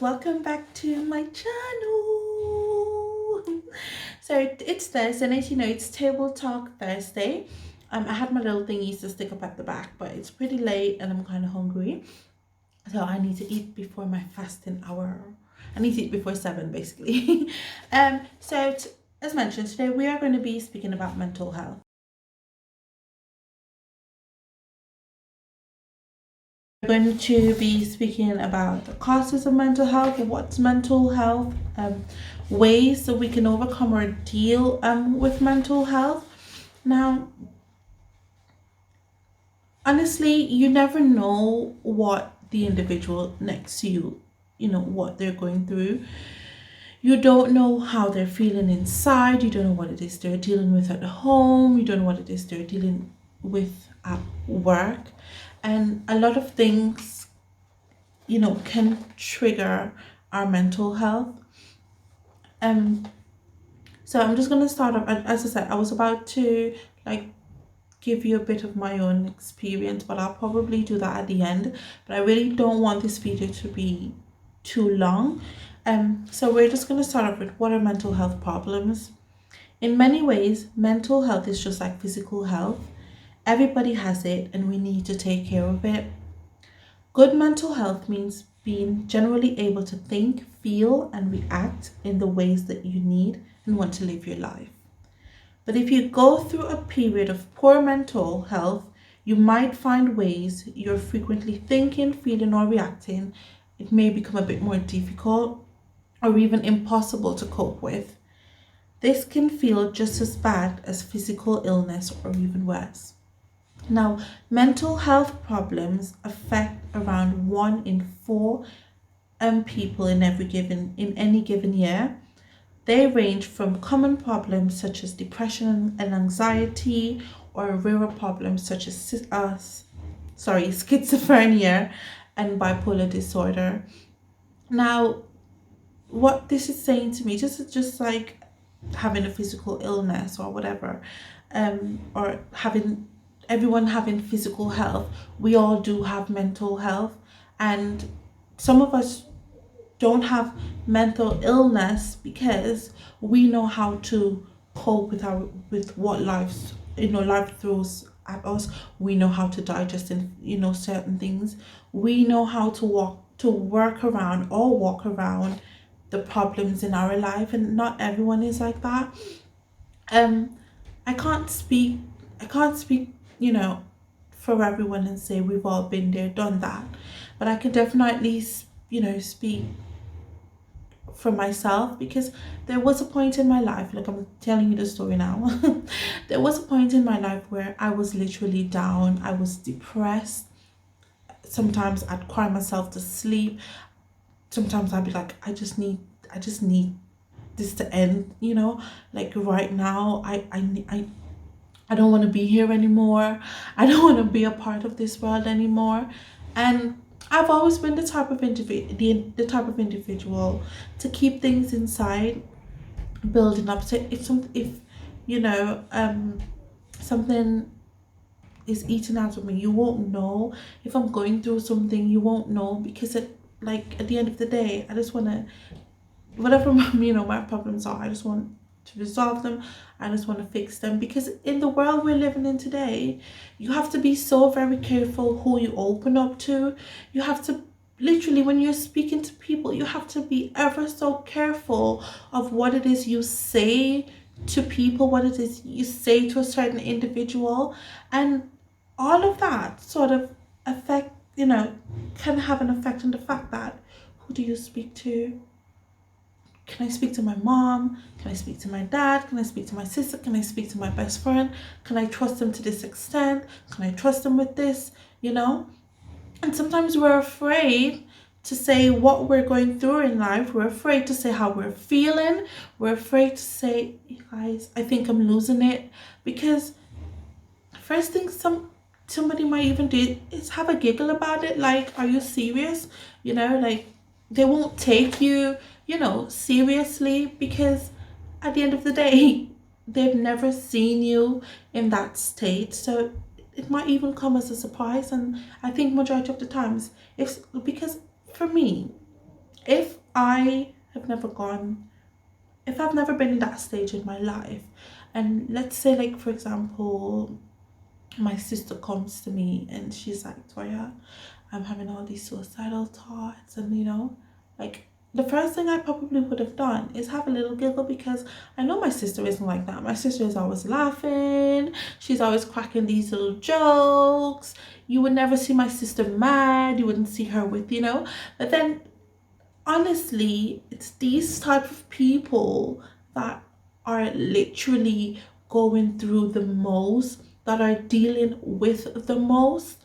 guys, welcome back to my channel. So it's Thursday, and as you know, it's Table Talk Thursday. I had my little thingies to stick up at the back, but it's pretty late and I'm kind of hungry, so I need to eat before my fasting hour. I need to eat before 7 basically. As mentioned, today we are going to be speaking about mental health. We're going to be speaking about the causes of mental health, what's mental health, ways that we can overcome or deal with mental health. Now, honestly, you never know what the individual next to you, what they're going through. You don't know how they're feeling inside. You don't know what it is they're dealing with at home. You don't know what it is they're dealing with at work. And a lot of things, can trigger our mental health. So I'm just going to start off. As I said, I was about to give you a bit of my own experience, but I'll probably do that at the end. But I really don't want this video to be too long. So we're just going to start off with what are mental health problems. In many ways, mental health is just like physical health. Everybody has it and we need to take care of it. Good mental health means being generally able to think, feel, and react in the ways that you need and want to live your life. But if you go through a period of poor mental health, you might find ways you're frequently thinking, feeling, or reacting. It may become a bit more difficult or even impossible to cope with. This can feel just as bad as physical illness or even worse. Now, mental health problems affect around 1 in 4 people in any given year. They range from common problems such as depression and anxiety, or rarer problems such as schizophrenia and bipolar disorder. Now, what this is saying to me, just like having a physical illness or whatever, or everyone having physical health, we all do have mental health, and some of us don't have mental illness because we know how to cope with what life throws at us. We know how to digest and certain things. We know how to walk around the problems in our life, and not everyone is like that. I can't speak for everyone and say we've all been there, done that, but I can definitely speak for myself, because there was a point in my life, like I'm telling you the story now. There was a point in my life where I was literally down. I was depressed. Sometimes I'd cry myself to sleep. Sometimes I'd be like, I just need this to end, like right now. I don't want to be here anymore. I don't want to be a part of this world anymore. And I've always been the type of individual to keep things inside, building up. So if something is eaten out of me, you won't know. If I'm going through something, you won't know, because at the end of the day, I just want to, whatever my problems are, I just want to resolve them. I just want to fix them, because in the world we're living in today, you have to be so very careful who you open up to. You have to literally, when you're speaking to people, you have to be ever so careful of what it is you say to people, what it is you say to a certain individual, and all of that sort of affect, can have an effect on the fact that, who do you speak to? Can I speak to my mom? Can I speak to my dad? Can I speak to my sister? Can I speak to my best friend? Can I trust them to this extent? Can I trust them with this? And sometimes we're afraid to say what we're going through in life. We're afraid to say how we're feeling. We're afraid to say, you guys, I think I'm losing it. Because first thing somebody might even do is have a giggle about it. Like, are you serious? They won't take you seriously, because at the end of the day, they've never seen you in that state. So it might even come as a surprise. And I think majority of the times, because for me, If I have never gone, if I've never been in that stage in my life, and let's say, like, for example, my sister comes to me and she's like, Toya, I'm having all these suicidal thoughts, and like, the first thing I probably would have done is have a little giggle, because I know my sister isn't like that. My sister is always laughing, she's always cracking these little jokes. You would never see my sister mad, you wouldn't see her with, but then honestly, it's these type of people that are literally going through the most, that are dealing with the most,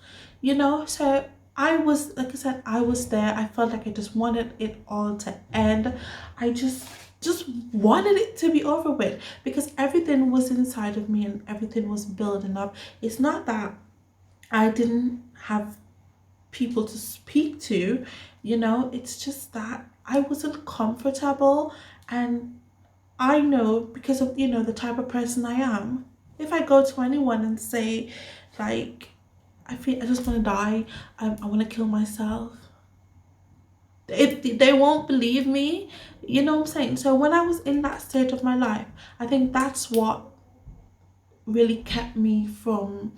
so I was, like I said, I was there. I felt like I just wanted it all to end. I just wanted it to be over with, because everything was inside of me and everything was building up. It's not that I didn't have people to speak to, it's just that I wasn't comfortable. And I know, because of, the type of person I am, if I go to anyone and say, like, I feel I just want to die, I want to kill myself, if they won't believe me, what I'm saying. So when I was in that state of my life, I think that's what really kept me from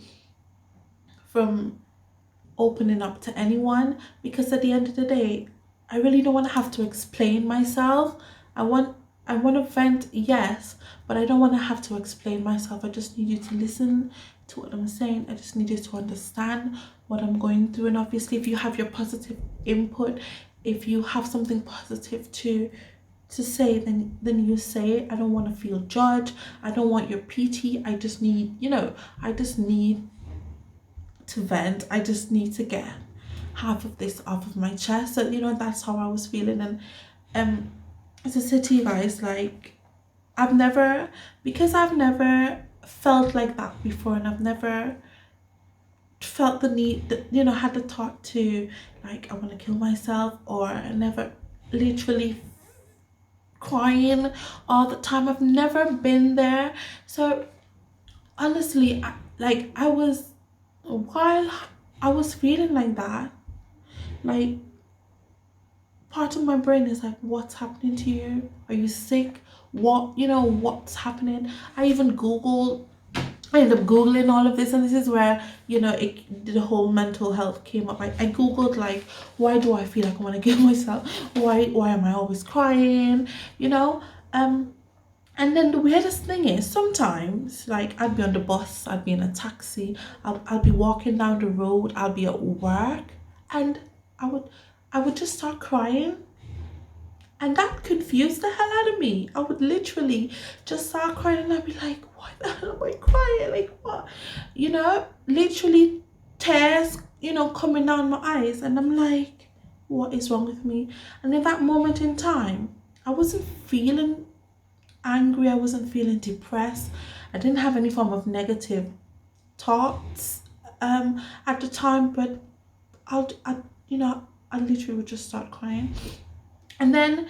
opening up to anyone, because at the end of the day, I really don't want to have to explain myself. I want to vent, yes, but I don't want to have to explain myself. I just need you to listen to what I'm saying. I just need you to understand what I'm going through. And obviously, if you have your positive input, if you have something positive to say, then you say it. I don't want to feel judged. I don't want your pity. I just need, I just need to vent. I just need to get half of this off of my chest. So that's how I was feeling. And um as I said to you guys, like, I've never felt like that before, and I've never felt the need that, had the thought to, like, I want to kill myself, or I never literally crying all the time. I've never been there. So honestly, I was, while I was feeling like that, like, part of my brain is like, what's happening to you? Are you sick? What's happening? I ended up googling all of this, and this is where, the whole mental health came up. I googled, like, why do I feel like I want to kill myself? Why am I always crying? you know um and then the weirdest thing is, sometimes, like, I'd be on the bus, I'd be in a taxi, I'll be walking down the road, I'll be at work, and I would just start crying. And that confused the hell out of me. I would literally just start crying, and I'd be like, why the hell am I crying? Like, what? Literally tears, coming down my eyes. And I'm like, what is wrong with me? And in that moment in time, I wasn't feeling angry. I wasn't feeling depressed. I didn't have any form of negative thoughts at the time, but I literally would just start crying. And then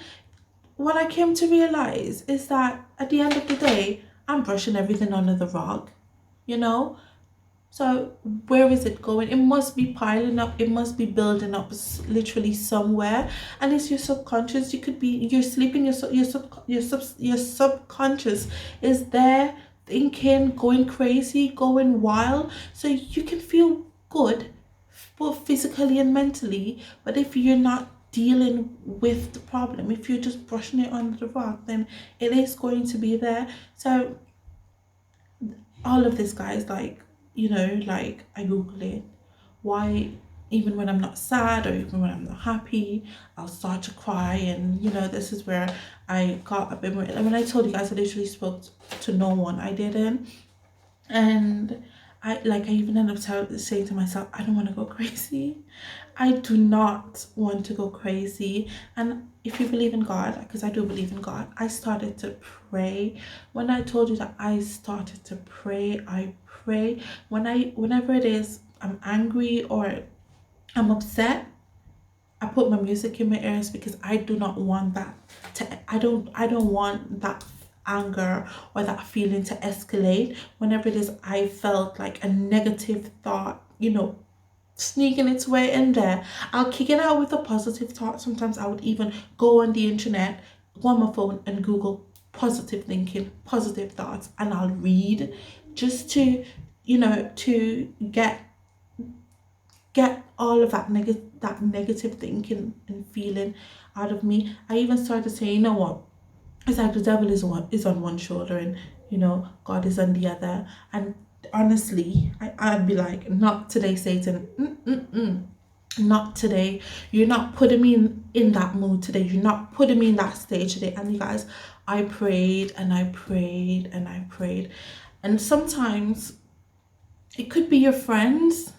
what I came to realize is that at the end of the day, I'm brushing everything under the rug, you know? So where is it going? It must be piling up. It must be building up, literally somewhere. And it's your subconscious. You're sleeping. Your subconscious is there, thinking, going crazy, going wild. So you can feel good, both physically and mentally. But if you're not dealing with the problem, if you're just brushing it under the rug, then it is going to be there. So all of this, guys, like, like, I google it, why, even when I'm not sad, or even when I'm not happy, I'll start to cry. And this is where I got a bit more. I mean, I told you guys, I literally spoke to no one. I didn't. And I even ended up saying to myself, I don't want to go crazy. I do not want to go crazy. And if you believe in God, because I do believe in God, I started to pray. When I told you that I started to pray, I pray. Whenever it is I'm angry or I'm upset, I put my music in my ears, because I do not want that I don't want that anger or that feeling to escalate. Whenever it is I felt like a negative thought, sneaking its way in there. I'll kick it out with a positive thought. Sometimes I would even go on the internet, go on my phone and Google positive thinking, positive thoughts, and I'll read just to, to get all of that negative thinking and feeling out of me. I even started saying, you know what? It's like the devil is on one shoulder and God is on the other. And honestly, I'd be like, not today, Satan. Mm-mm-mm. Not today. You're not putting me in that mood today. You're not putting me in that stage today. And you guys, I prayed and I prayed and I prayed. And sometimes it could be your friends,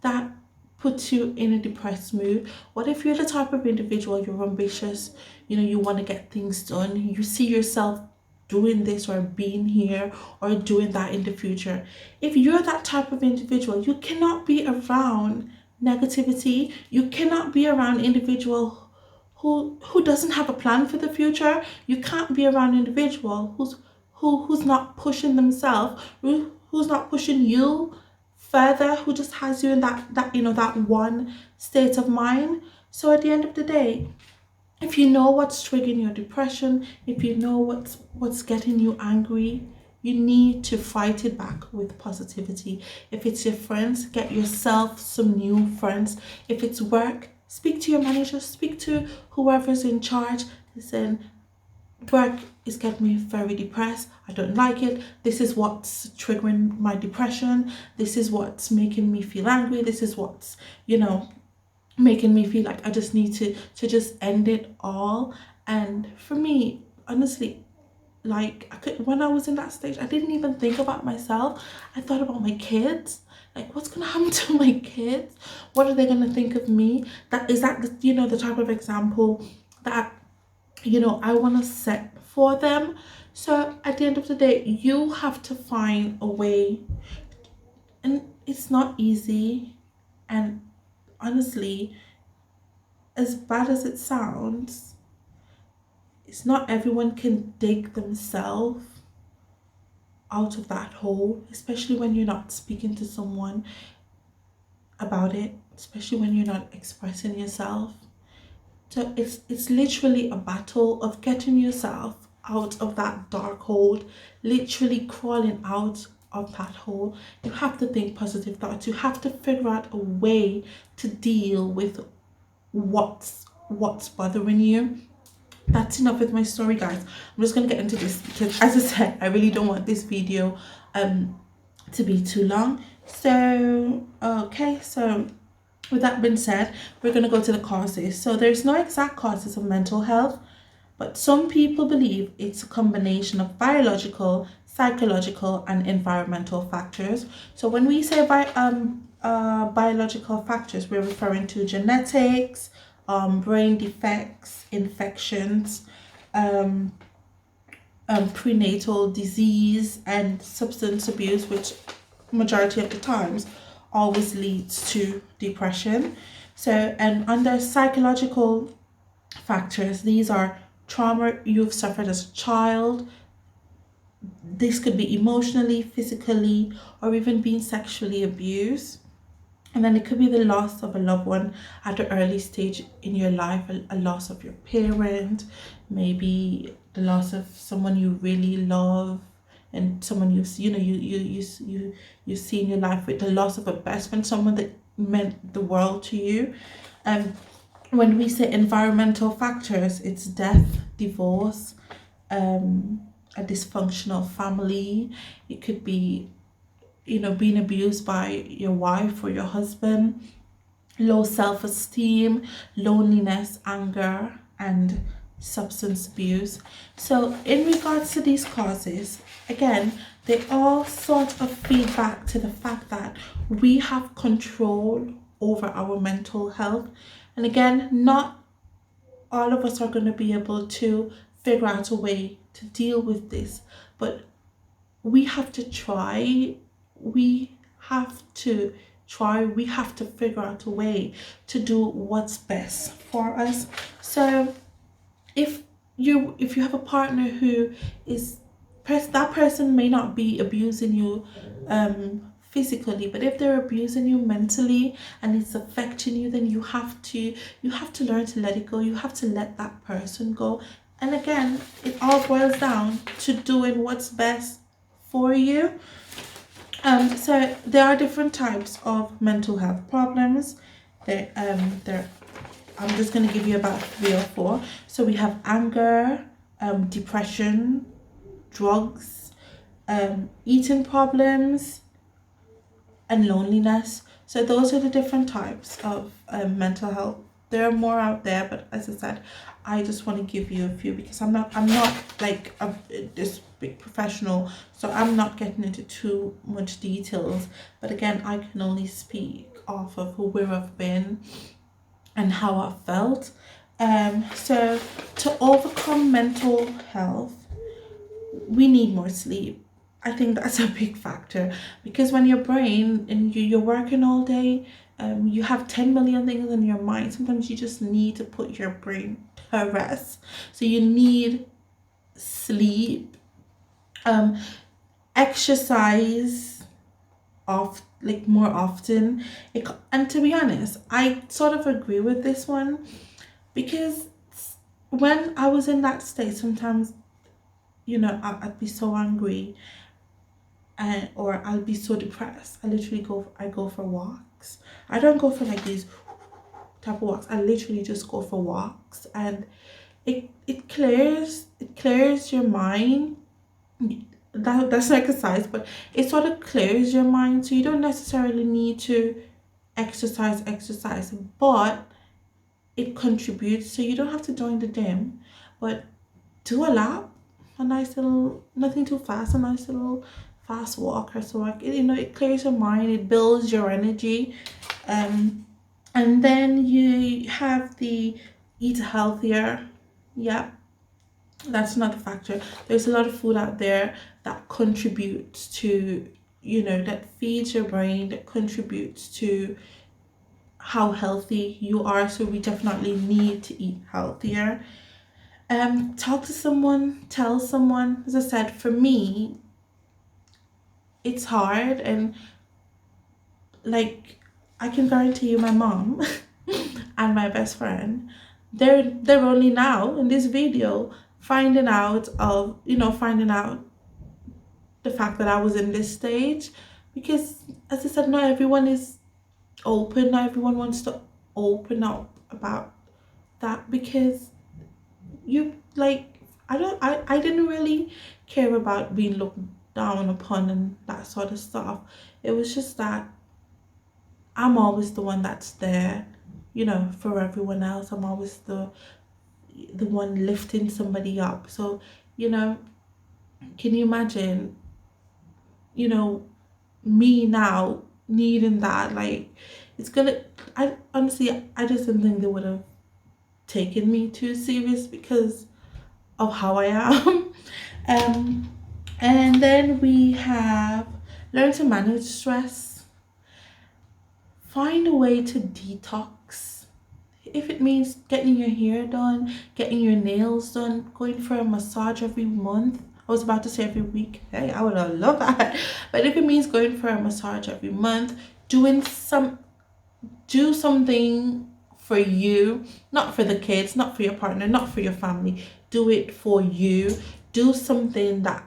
that puts you in a depressed mood. What if you're the type of individual, you're ambitious, you want to get things done, you see yourself doing this or being here or doing that in the future. If you're that type of individual, you cannot be around negativity. You cannot be around individual who doesn't have a plan for the future. You can't be around individual who's not pushing themselves, who's not pushing you further, who just has you in that one state of mind. So at the end of the day, if you know what's triggering your depression, if you know what's getting you angry, you need to fight it back with positivity. If it's your friends, get yourself some new friends. If it's work, speak to your manager, speak to whoever's in charge. Listen, work is getting me very depressed. I don't like it. This is what's triggering my depression. This is what's making me feel angry. This is what's, making me feel like I just need to just end it all. And for me, honestly, like when I was in that stage, I didn't even think about myself. I thought about my kids. Like, what's gonna happen to my kids? What are they gonna think of me? That the type of example that I want to set for them. So at the end of the day, you have to find a way, and it's not easy. And honestly, as bad as it sounds, it's not everyone can dig themselves out of that hole, especially when you're not speaking to someone about it, especially when you're not expressing yourself. So it's literally a battle of getting yourself out of that dark hole, literally crawling out of that hole. You have to think positive thoughts. You have to figure out a way to deal with what's bothering you. That's enough with my story, guys. I'm just gonna get into this because, as I said, I really don't want this video to be too long. So okay, so with that being said, we're going to go to the causes. So there's no exact causes of mental health, but some people believe it's a combination of biological, psychological, and environmental factors. So when we say biological factors, we're referring to genetics, brain defects, infections, prenatal disease, and substance abuse, which majority of the times always leads to depression. So, and under psychological factors, these are trauma you've suffered as a child. This could be emotionally, physically, or even being sexually abused. And then it could be the loss of a loved one at an early stage in your life, a loss of your parent, maybe the loss of someone you really love, and someone you see in your life, with the loss of a best friend, someone that meant the world to you. When we say environmental factors, it's death, divorce, a dysfunctional family. It could be being abused by your wife or your husband, low self-esteem, loneliness, anger, and substance abuse. So in regards to these causes, again, they all sort of feed back to the fact that we have control over our mental health. And again, not all of us are going to be able to figure out a way to deal with this, but we have to try. We have to figure out a way to do what's best for us. So if you have a partner who is that person may not be abusing you physically, but if they're abusing you mentally and it's affecting you, then you have to learn to let it go. You have to let that person go. And again, it all boils down to doing what's best for you. So there are different types of mental health problems. There I'm just going to give you about 3 or 4. So we have anger, depression, drugs, eating problems, and loneliness. So those are the different types of mental health. There are more out there, but as I said, I just want to give you a few because I'm not like this big professional, so I'm not getting into too much details. But again, I can only speak off of where I've been and how I felt. So to overcome mental health, we need more sleep. I think that's a big factor because when your brain and you're working all day, you have 10 million things in your mind. Sometimes you just need to put your brain to rest. So you need sleep, exercise more often. And to be honest, I sort of agree with this one because when I was in that state, sometimes I'd be so angry and or I'll be so depressed. I go for walks. I don't go for like these type of walks. I literally just go for walks, and it clears your mind. That's exercise, but it sort of clears your mind. So you don't necessarily need to exercise, but it contributes. So you don't have to join the gym, but do a lap, a nice little, nothing too fast, a nice little fast walk or so. Like, it clears your mind, it builds your energy. And then you have the eat healthier. Yeah, that's another factor. There's a lot of food out there that contributes to, that feeds your brain, that contributes to how healthy you are. So we definitely need to eat healthier. Talk to someone, tell someone. As I said, for me, it's hard, and like I can guarantee you my mom and my best friend, they're only now in this video finding out the fact that I was in this stage, because as I said, not everyone is open, not everyone wants to open up about that, because you like I didn't really care about being looked down upon and that sort of stuff. It was just that I'm always the one that's there, for everyone else. I'm always the one lifting somebody up. So, can you imagine, me now needing that? Like, I honestly, I just didn't think they would have taken me too serious because of how I am. And then we have learn to manage stress. Find a way to detox. If it means getting your hair done, getting your nails done, going for a massage every month. I was about to say every week. Hey, I would have loved that. But if it means going for a massage every month, do something for you, not for the kids, not for your partner, not for your family. Do it for you. Do something that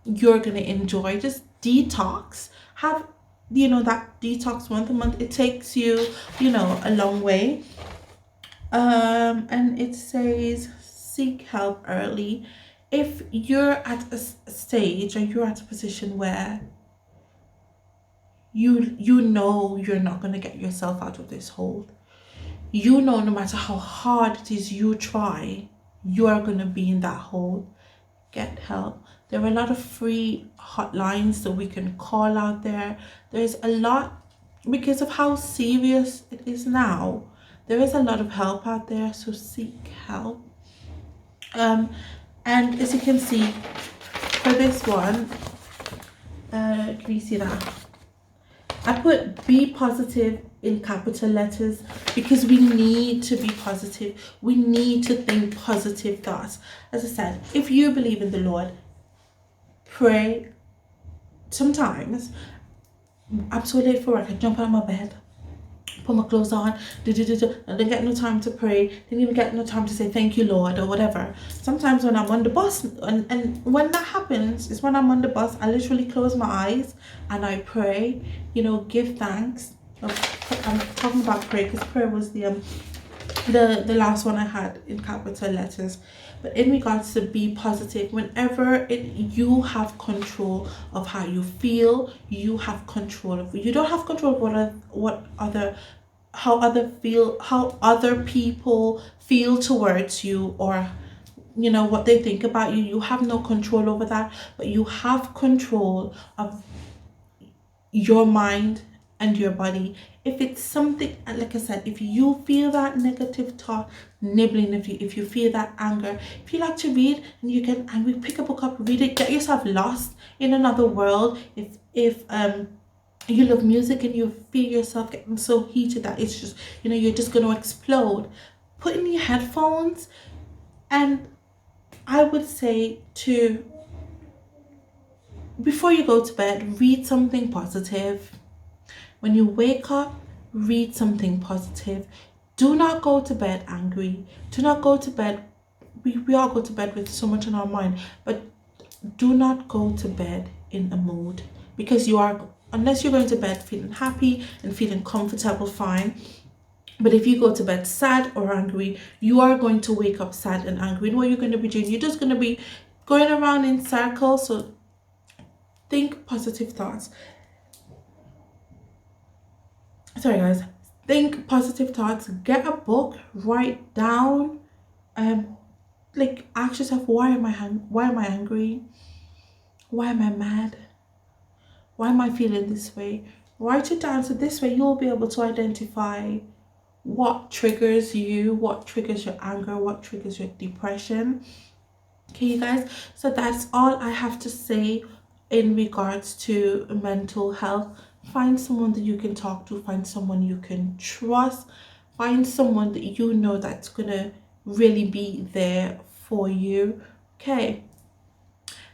you're gonna enjoy. Just detox. Have that detox once a month. It takes you a long way. And it says seek help early. If you're at a stage, or you're at a position where you know you're not going to get yourself out of this hole, no matter how hard it is you try, you are going to be in that hole. Get help. There are a lot of free hotlines that we can call out there. There's a lot, because of how serious it is now, there is a lot of help out there, so seek help. And as you can see, for this one, can you see that? I put be positive in capital letters because we need to be positive. We need to think positive thoughts. As I said, if you believe in the Lord, pray sometimes, I'm so late for work. I jump out of my bed, put my clothes on, and then get no time to pray, didn't even get no time to say thank you, Lord, or whatever. Sometimes when I'm on the bus, and when that happens, is when I'm on the bus, I literally close my eyes and I pray, give thanks. I'm talking about prayer because prayer was the last one I had in capital letters. But in regards to be positive, whenever you have control of how you feel, you have control of, you don't have control of how other people feel towards you, or what they think about you. You have no control over that, but you have control of your mind and your body. If it's something, like I said, if you feel that negative thought nibbling, if you feel that anger, if you like to read and you get angry, pick a book up, read it, get yourself lost in another world. If you love music and you feel yourself getting so heated that it's just, you're just going to explode, put in your headphones. And I would say to, before you go to bed, read something positive. When you wake up, read something positive. Do not go to bed angry. Do not go to bed. We all go to bed with so much on our mind, but do not go to bed in a mood, because unless you're going to bed feeling happy and feeling comfortable, fine. But if you go to bed sad or angry, you are going to wake up sad and angry. And what you're going to be doing, you're just going to be going around in circles. So think positive thoughts. Sorry guys. Think positive thoughts. Get a book, write down, like ask yourself, why am I angry? Why am I mad? Why am I feeling this way? Write it down, so this way you'll be able to identify what triggers you, what triggers your anger, what triggers your depression. Okay, you guys, so that's all I have to say in regards to mental health. Find someone that you can talk to, find someone you can trust, find someone that you know that's gonna really be there for you. Okay,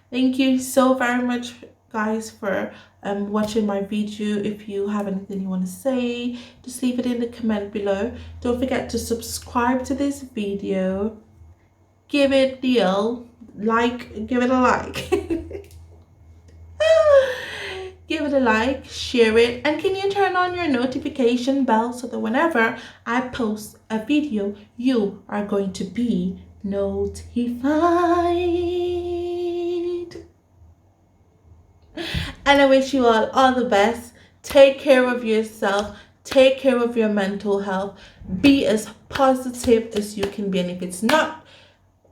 thank you so very much guys for watching my video. If you have anything you want to say, just leave it in the comment below. Don't forget to subscribe to this video, give it give it a like. Give it a like, share it, and can you turn on your notification bell so that whenever I post a video, you are going to be notified. And I wish you all the best. Take care of yourself, take care of your mental health, be as positive as you can be. And if it's not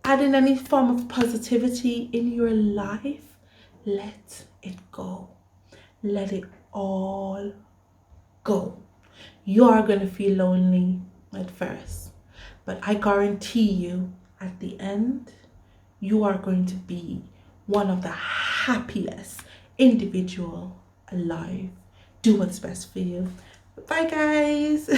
adding any form of positivity in your life, let it go. Let it all go. You are going to feel lonely at first, but I guarantee you at the end, you are going to be one of the happiest individual alive. Do what's best for you. Bye guys.